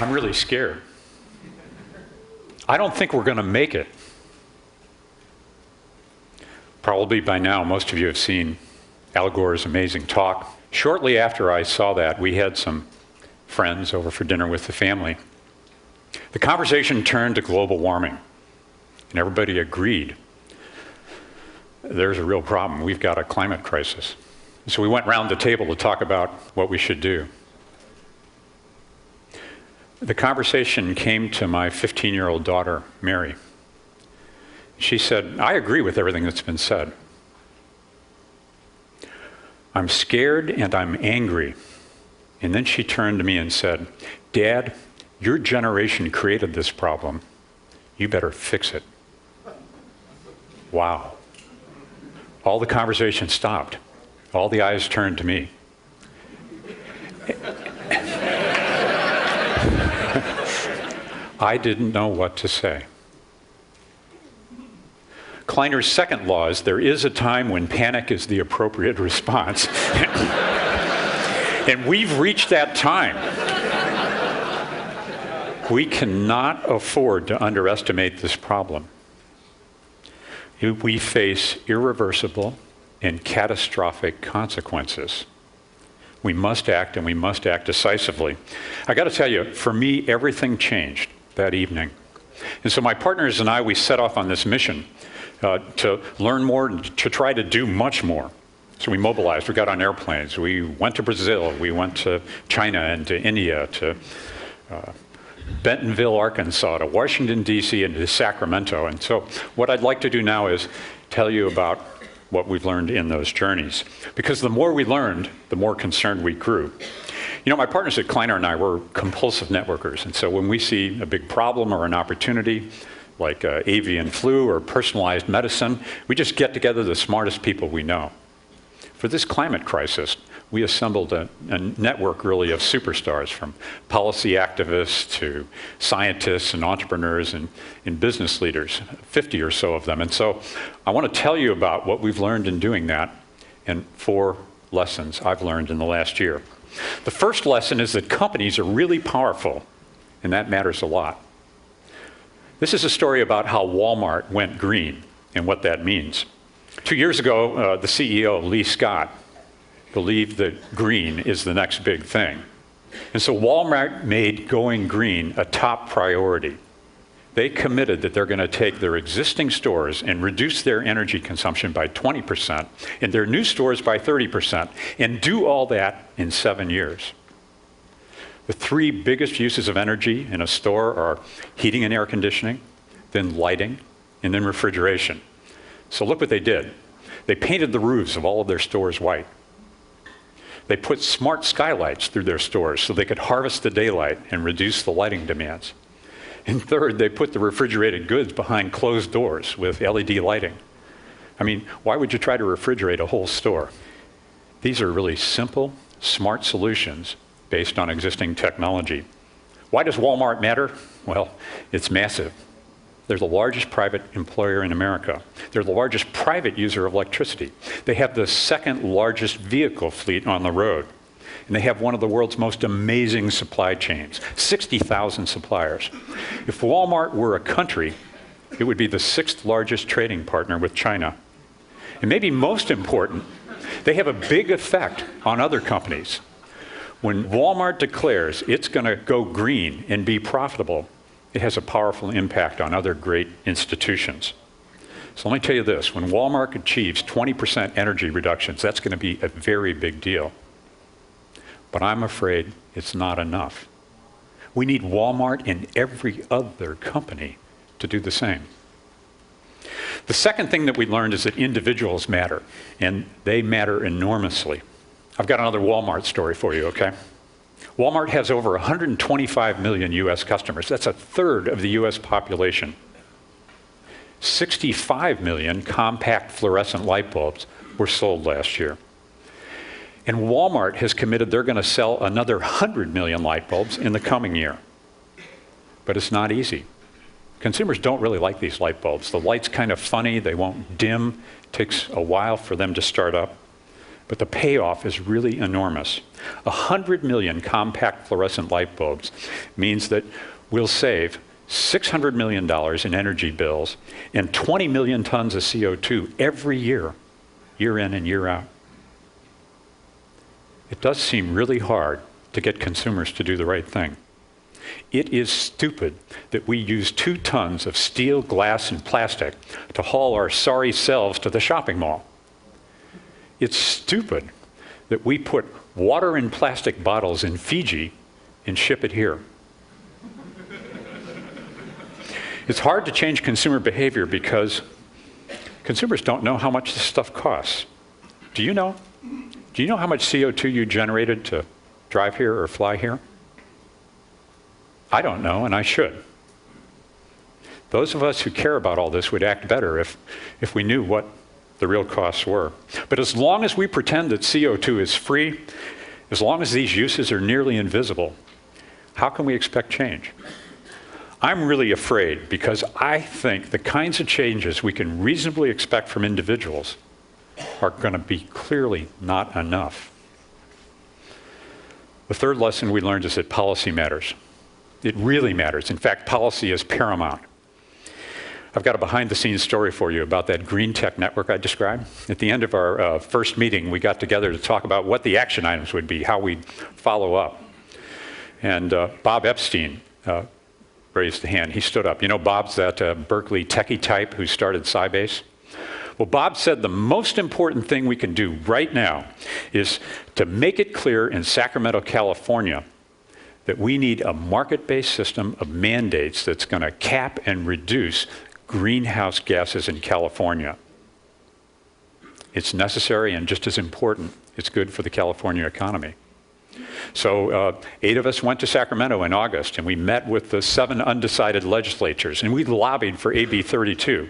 I'm really scared. I don't think we're going to make it. Probably by now, most of you have seen Al Gore's amazing talk. Shortly after I saw that, we had some friends over for dinner with the family. The conversation turned to global warming, and everybody agreed there's a real problem. We've got a climate crisis. So we went round the table to talk about what we should do. The conversation came to my 15-year-old daughter, Mary. She said, I agree with everything that's been said. I'm scared and I'm angry. And then she turned to me and said, Dad, your generation created this problem. You better fix it. Wow. All the conversation stopped. All the eyes turned to me. I didn't know what to say. Kleiner's second law is there is a time when panic is the appropriate response. And we've reached that time. We cannot afford to underestimate this problem. We face irreversible and catastrophic consequences. We must act, and we must act decisively. I got to tell you, for me, everything changed that evening. And so my partners and I, we set off on this mission to learn more and to try to do much more. So we mobilized, we got on airplanes, we went to Brazil, we went to China and to India, to Bentonville, Arkansas, to Washington, D.C., and to Sacramento. And so what I'd like to do now is tell you about what we've learned in those journeys. Because the more we learned, the more concerned we grew. You know, my partners at Kleiner and I were compulsive networkers. And so when we see a big problem or an opportunity, like avian flu or personalized medicine, we just get together the smartest people we know. For this climate crisis, we assembled a network really of superstars, from policy activists to scientists and entrepreneurs and business leaders, 50 or so of them. And so I want to tell you about what we've learned in doing that and 4 lessons I've learned in the last year. The first lesson is that companies are really powerful, and that matters a lot. This is a story about how Walmart went green and what that means. 2 years ago, the CEO, Lee Scott, believed that green is the next big thing. And so Walmart made going green a top priority. They committed that they're going to take their existing stores and reduce their energy consumption by 20% and their new stores by 30%, and do all that in 7 years. The 3 biggest uses of energy in a store are heating and air conditioning, then lighting, and then refrigeration. So look what they did. They painted the roofs of all of their stores white. They put smart skylights through their stores so they could harvest the daylight and reduce the lighting demands. And third, they put the refrigerated goods behind closed doors with LED lighting. I mean, why would you try to refrigerate a whole store? These are really simple, smart solutions based on existing technology. Why does Walmart matter? Well, it's massive. They're the largest private employer in America. They're the largest private user of electricity. They have the 2nd largest vehicle fleet on the road. And they have one of the world's most amazing supply chains, 60,000 suppliers. If Walmart were a country, it would be the 6th largest trading partner with China. And maybe most important, they have a big effect on other companies. When Walmart declares it's going to go green and be profitable, it has a powerful impact on other great institutions. So let me tell you this, when Walmart achieves 20% energy reductions, that's going to be a very big deal. But I'm afraid it's not enough. We need Walmart and every other company to do the same. The second thing that we learned is that individuals matter, and they matter enormously. I've got another Walmart story for you, okay? Walmart has over 125 million US customers. That's a third of the US population. 65 million compact fluorescent light bulbs were sold last year. And Walmart has committed they're going to sell another 100 million light bulbs in the coming year. But it's not easy. Consumers don't really like these light bulbs. The light's kind of funny, they won't dim. It takes a while for them to start up. But the payoff is really enormous. 100 million compact fluorescent light bulbs means that we'll save $600 million in energy bills and 20 million tons of CO2 every year, year in and year out. It does seem really hard to get consumers to do the right thing. It is stupid that we use 2 tons of steel, glass, and plastic to haul our sorry selves to the shopping mall. It's stupid that we put water in plastic bottles in Fiji and ship it here. It's hard to change consumer behavior because consumers don't know how much this stuff costs. Do you know? Do you know how much CO2 you generated to drive here or fly here? I don't know, and I should. Those of us who care about all this would act better if we knew what the real costs were. But as long as we pretend that CO2 is free, as long as these uses are nearly invisible, how can we expect change? I'm really afraid because I think the kinds of changes we can reasonably expect from individuals are going to be clearly not enough. The third lesson we learned is that policy matters. It really matters. In fact, policy is paramount. I've got a behind-the-scenes story for you about that green tech network I described. At the end of our first meeting, we got together to talk about what the action items would be, how we'd follow up. And Bob Epstein raised a hand. He stood up. You know, Bob's that Berkeley techie type who started Sybase. Well, Bob said the most important thing we can do right now is to make it clear in Sacramento, California, that we need a market-based system of mandates that's going to cap and reduce greenhouse gases in California. It's necessary and just as important, it's good for the California economy. So 8 of us went to Sacramento in August, and we met with the 7 undecided legislatures, and we lobbied for AB 32.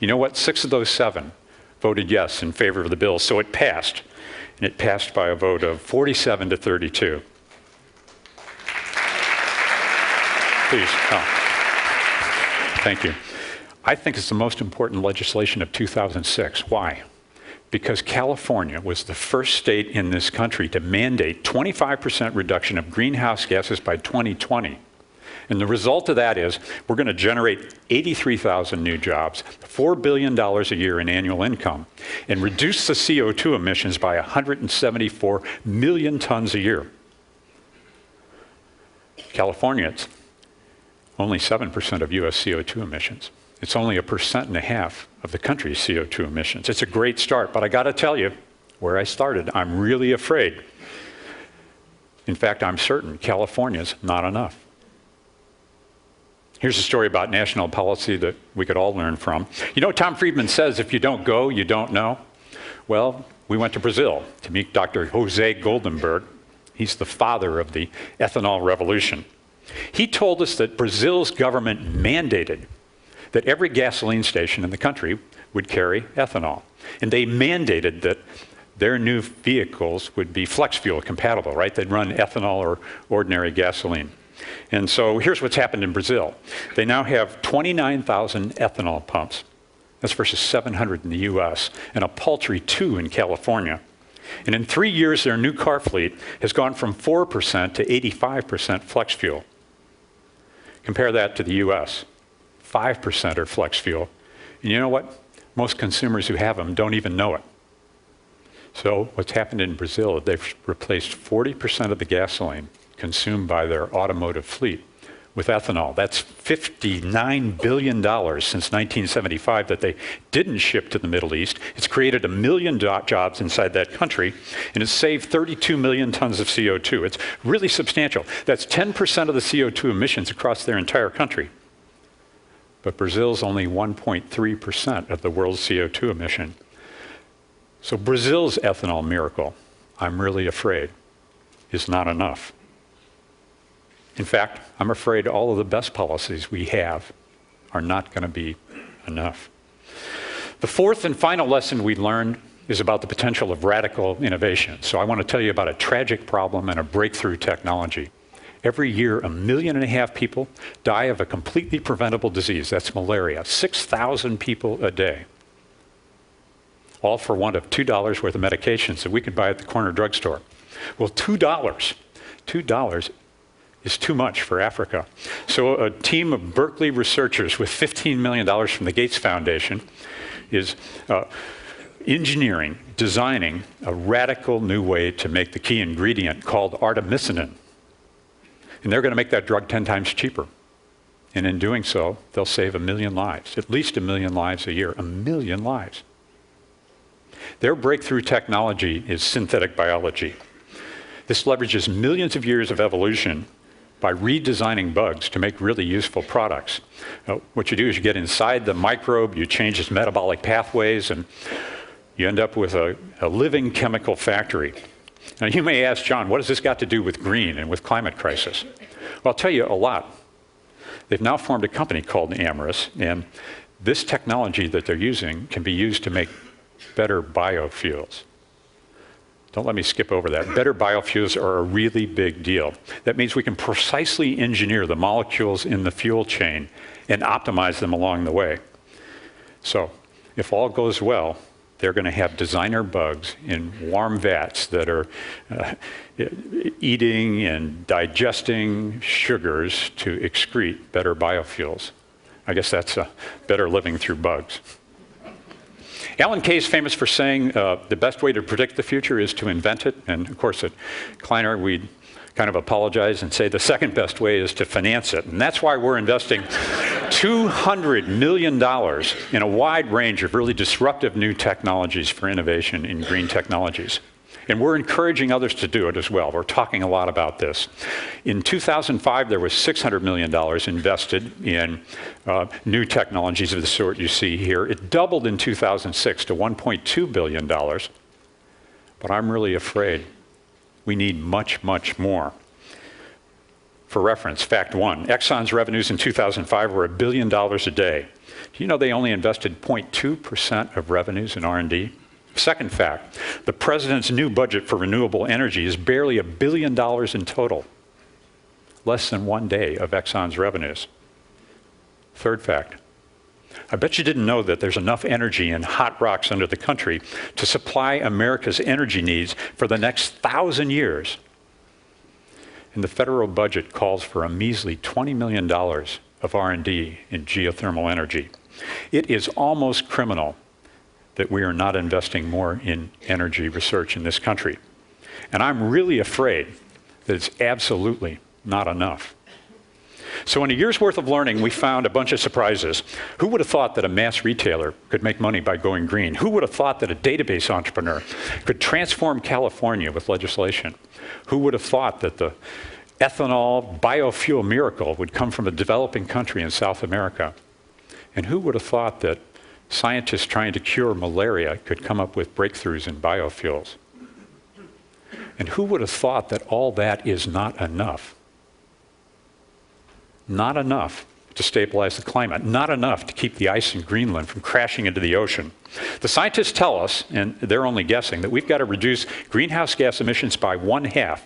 You know what? 6 of those 7 voted yes in favor of the bill, so it passed. And it passed by a vote of 47 to 32. Please. Oh. Thank you. I think it's the most important legislation of 2006. Why? Because California was the first state in this country to mandate 25% reduction of greenhouse gases by 2020. And the result of that is we're going to generate 83,000 new jobs, $4 billion a year in annual income, and reduce the CO2 emissions by 174 million tons a year. California, it's only 7% of US CO2 emissions. It's only 1.5% of the country's CO2 emissions. It's a great start, but I got to tell you, where I started, I'm really afraid. In fact, I'm certain California's not enough. Here's a story about national policy that we could all learn from. You know, Tom Friedman says, if you don't go, you don't know. Well, we went to Brazil to meet Dr. Jose Goldenberg. He's the father of the ethanol revolution. He told us that Brazil's government mandated that every gasoline station in the country would carry ethanol. And they mandated that their new vehicles would be flex fuel compatible, right? They'd run ethanol or ordinary gasoline. And so here's what's happened in Brazil. They now have 29,000 ethanol pumps. That's versus 700 in the US, and a paltry 2 in California. And in 3 years, their new car fleet has gone from 4% to 85% flex fuel. Compare that to the US. 5% are flex fuel. And you know what? Most consumers who have them don't even know it. So what's happened in Brazil, they've replaced 40% of the gasoline consumed by their automotive fleet with ethanol. That's $59 billion since 1975 that they didn't ship to the Middle East. It's created 1 million jobs inside that country, and it's saved 32 million tons of CO2. It's really substantial. That's 10% of the CO2 emissions across their entire country. But Brazil's only 1.3% of the world's CO2 emission. So Brazil's ethanol miracle, I'm really afraid, is not enough. In fact, I'm afraid all of the best policies we have are not going to be enough. The fourth and final lesson we learned is about the potential of radical innovation. So I want to tell you about a tragic problem and a breakthrough technology. Every year, 1.5 million people die of a completely preventable disease. That's malaria. 6,000 people a day. All for want of $2 worth of medications that we could buy at the corner drugstore. Well, $2 is too much for Africa. So a team of Berkeley researchers with $15 million from the Gates Foundation is designing a radical new way to make the key ingredient called artemisinin. And they're going to make that drug 10 times cheaper. And in doing so, they'll save 1 million lives, at least 1 million lives a year, 1 million lives. Their breakthrough technology is synthetic biology. This leverages millions of years of evolution by redesigning bugs to make really useful products. What you do is you get inside the microbe, you change its metabolic pathways, and you end up with a living chemical factory. Now you may ask, John, what has this got to do with green and with climate crisis? Well, I'll tell you a lot. They've now formed a company called Amyris, and this technology that they're using can be used to make better biofuels. Don't let me skip over that. Better biofuels are a really big deal. That means we can precisely engineer the molecules in the fuel chain and optimize them along the way. So if all goes well, they're going to have designer bugs in warm vats that are eating and digesting sugars to excrete better biofuels. I guess that's better living through bugs. Alan Kay is famous for saying the best way to predict the future is to invent it. And of course, at Kleiner, we kind of apologize and say the second best way is to finance it. And that's why we're investing $200 million in a wide range of really disruptive new technologies for innovation in green technologies. And we're encouraging others to do it as well. We're talking a lot about this. In 2005, there was $600 million invested in new technologies of the sort you see here. It doubled in 2006 to $1.2 billion. But I'm really afraid we need much, much more. For reference, fact one, Exxon's revenues in 2005 were $1 billion a day. Do you know they only invested 0.2% of revenues in R&D? Second fact, the president's new budget for renewable energy is barely $1 billion in total, less than 1 day of Exxon's revenues. Third fact, I bet you didn't know that there's enough energy in hot rocks under the country to supply America's energy needs for the next 1,000 years. And the federal budget calls for a measly $20 million of R&D in geothermal energy. It is almost criminal that we are not investing more in energy research in this country. And I'm really afraid that it's absolutely not enough. So in a year's worth of learning, we found a bunch of surprises. Who would have thought that a mass retailer could make money by going green? Who would have thought that a database entrepreneur could transform California with legislation? Who would have thought that the ethanol biofuel miracle would come from a developing country in South America? And who would have thought that scientists trying to cure malaria could come up with breakthroughs in biofuels? And who would have thought that all that is not enough? Not enough to stabilize the climate, not enough to keep the ice in Greenland from crashing into the ocean. The scientists tell us, and they're only guessing, that we've got to reduce greenhouse gas emissions by 1/2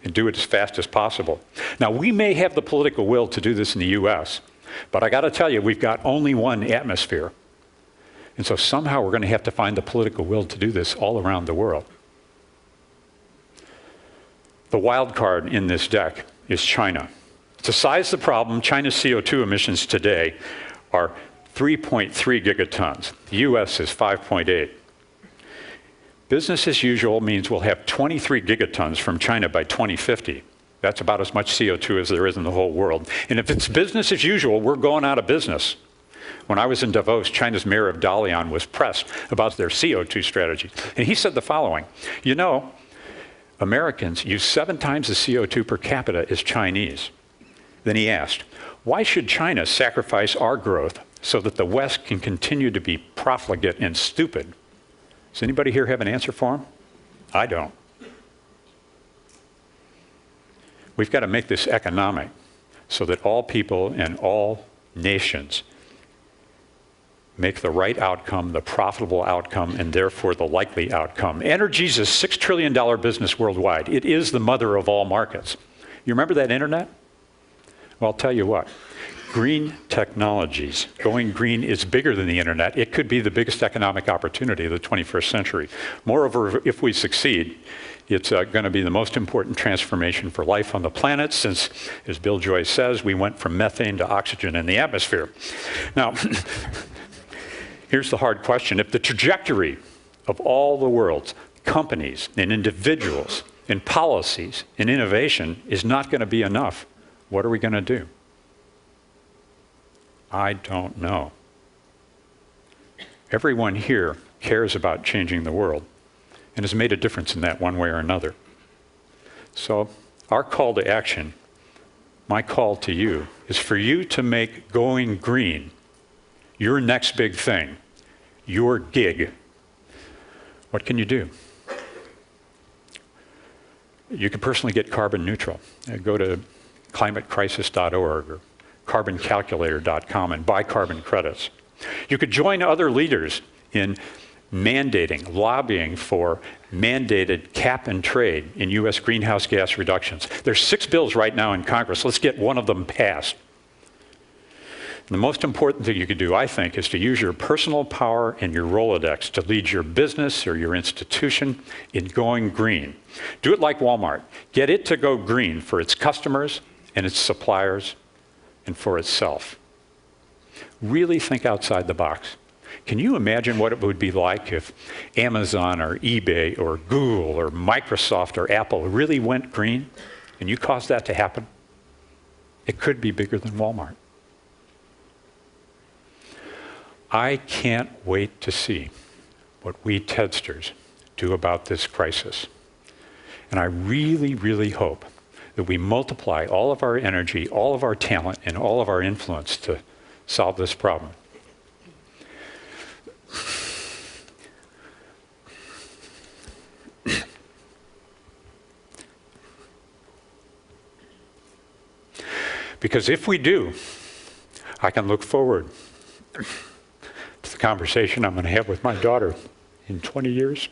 and do it as fast as possible. Now, we may have the political will to do this in the US, but I got to tell you, we've got only one atmosphere. And so somehow we're going to have to find the political will to do this all around the world. The wild card in this deck is China. To size the problem, China's CO2 emissions today are 3.3 gigatons. The US is 5.8. Business as usual means we'll have 23 gigatons from China by 2050. That's about as much CO2 as there is in the whole world. And if it's business as usual, we're going out of business. When I was in Davos, China's mayor of Dalian was pressed about their CO2 strategy. And he said the following, you know, Americans use 7 times the CO2 per capita as Chinese. Then he asked, why should China sacrifice our growth so that the West can continue to be profligate and stupid? Does anybody here have an answer for him? I don't. We've got to make this economic so that all people and all nations make the right outcome, the profitable outcome, and therefore the likely outcome. Energy is a $6 trillion business worldwide. It is the mother of all markets. You remember that internet? Well, I'll tell you what. Green technologies, going green is bigger than the internet. It could be the biggest economic opportunity of the 21st century. Moreover, if we succeed, it's going to be the most important transformation for life on the planet since, as Bill Joyce says, we went from methane to oxygen in the atmosphere. Now, here's the hard question. If the trajectory of all the world's companies and individuals and policies and innovation is not going to be enough, what are we going to do? I don't know. Everyone here cares about changing the world and has made a difference in that one way or another. So our call to action, my call to you, is for you to make going green your next big thing, your gig. What can you do? You can personally get carbon neutral. Go to climatecrisis.org or carboncalculator.com and buy carbon credits. You could join other leaders in mandating, lobbying for mandated cap and trade in US greenhouse gas reductions. There's 6 bills right now in Congress. Let's get one of them passed. And the most important thing you could do, I think, is to use your personal power and your Rolodex to lead your business or your institution in going green. Do it like Walmart. Get it to go green for its customers and its suppliers and for itself. Really think outside the box. Can you imagine what it would be like if Amazon or eBay or Google or Microsoft or Apple really went green and you caused that to happen? It could be bigger than Walmart. I can't wait to see what we TEDsters do about this crisis. And I really, really hope that we multiply all of our energy, all of our talent, and all of our influence to solve this problem. Because if we do, I can look forward to the conversation I'm going to have with my daughter in 20 years.